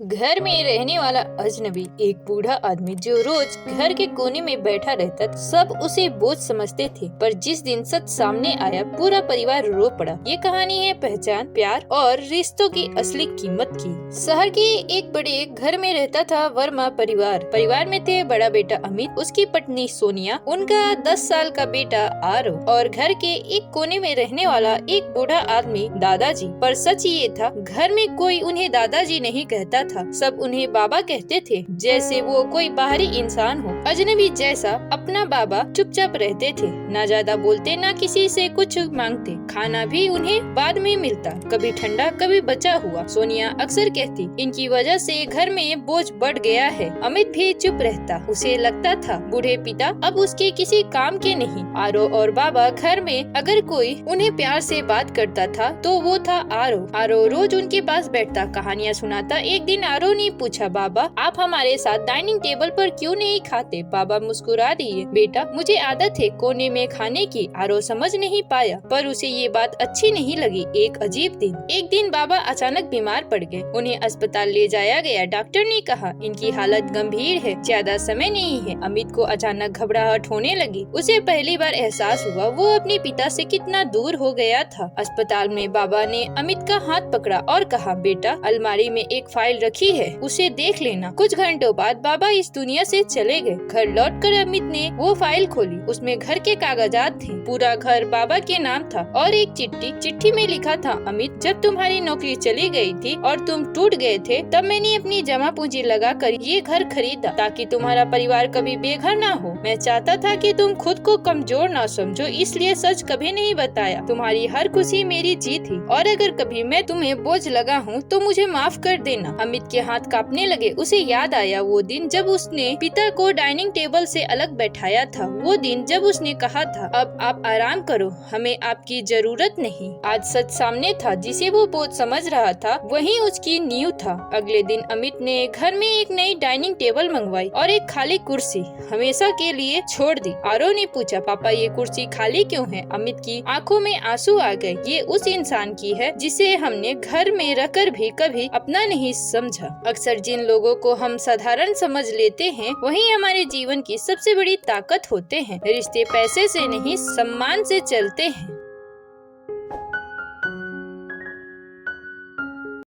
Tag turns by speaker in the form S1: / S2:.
S1: घर में रहने वाला अजनबी एक बूढ़ा आदमी जो रोज घर के कोने में बैठा रहता था। सब उसे बोझ समझते थे, पर जिस दिन सच सामने आया पूरा परिवार रो पड़ा। ये कहानी है पहचान, प्यार और रिश्तों की असली कीमत की। शहर के एक बड़े घर में रहता था वर्मा परिवार में थे बड़ा बेटा अमित, उसकी पत्नी सोनिया, उनका 10 साल का बेटा आरव और घर के एक कोने में रहने वाला एक बूढ़ा आदमी दादाजी। पर सच ये था, घर में कोई उन्हें दादाजी नहीं कहता था, सब उन्हें बाबा कहते थे, जैसे वो कोई बाहरी इंसान हो, अजनबी जैसा। अपना बाबा चुपचाप रहते थे, ना ज्यादा बोलते ना किसी से कुछ मांगते। खाना भी उन्हें बाद में मिलता, कभी ठंडा कभी बचा हुआ। सोनिया अक्सर कहती, इनकी वजह से घर में बोझ बढ़ गया है। अमित भी चुप रहता, उसे लगता था बूढ़े पिता अब उसके किसी काम के नहीं। आरव और बाबा घर में अगर कोई उन्हें प्यार से बात करता था तो वो था आरव रोज उनके पास बैठता, कहानियाँ सुनाता। एक दिन आरव ने पूछा, बाबा आप हमारे साथ डाइनिंग टेबल पर क्यों नहीं खाते? बाबा मुस्कुरा दिए, बेटा मुझे आदत है कोने में खाने की। आरव समझ नहीं पाया, पर उसे ये बात अच्छी नहीं लगी। एक दिन बाबा अचानक बीमार पड़ गए, उन्हें अस्पताल ले जाया गया। डॉक्टर ने कहा इनकी हालत गंभीर है, ज्यादा समय नहीं है। अमित को अचानक घबराहट होने लगी, उसे पहली बार एहसास हुआ वो अपने पिता से कितना दूर हो गया था। अस्पताल में बाबा ने अमित का हाथ पकड़ा और कहा, बेटा अलमारी में एक फाइल रखी है, उसे देख लेना। कुछ घंटों बाद बाबा इस दुनिया से चले गए। घर लौटकर अमित ने वो फाइल खोली, उसमें घर के कागजात थे, पूरा घर बाबा के नाम था और एक चिट्ठी में लिखा था, अमित जब तुम्हारी नौकरी चली गई थी और तुम टूट गए थे, तब मैंने अपनी जमा पूंजी लगाकर ये घर खरीदा ताकि तुम्हारा परिवार कभी बेघर ना हो। मैं चाहता था कि तुम खुद को कमजोर ना समझो, इसलिए सच कभी नहीं बताया। तुम्हारी हर खुशी मेरी जीत थी और अगर कभी मैं तुम्हें बोझ लगा हूँ तो मुझे माफ कर देना। अमित के हाथ कांपने लगे, उसे याद आया वो दिन जब उसने पिता को डाइनिंग टेबल से अलग बैठाया था, वो दिन जब उसने कहा था, अब आप आराम करो, हमें आपकी जरूरत नहीं। आज सच सामने था, जिसे वो बोझ समझ रहा था वही उसकी नींव था। अगले दिन अमित ने घर में एक नई डाइनिंग टेबल मंगवाई और एक खाली कुर्सी हमेशा के लिए छोड़ दी। आरव ने पूछा, पापा ये कुर्सी खाली क्यों है? अमित की आंखों में आंसू आ गए। ये उस इंसान की है जिसे हमने घर में रहकर भी कभी अपना नहीं समझा। अक्सर जिन लोगों को हम साधारण समझ लेते हैं वही हमारे जीवन की सबसे बड़ी ताकत होते हैं। रिश्ते पैसे से नहीं सम्मान से चलते हैं।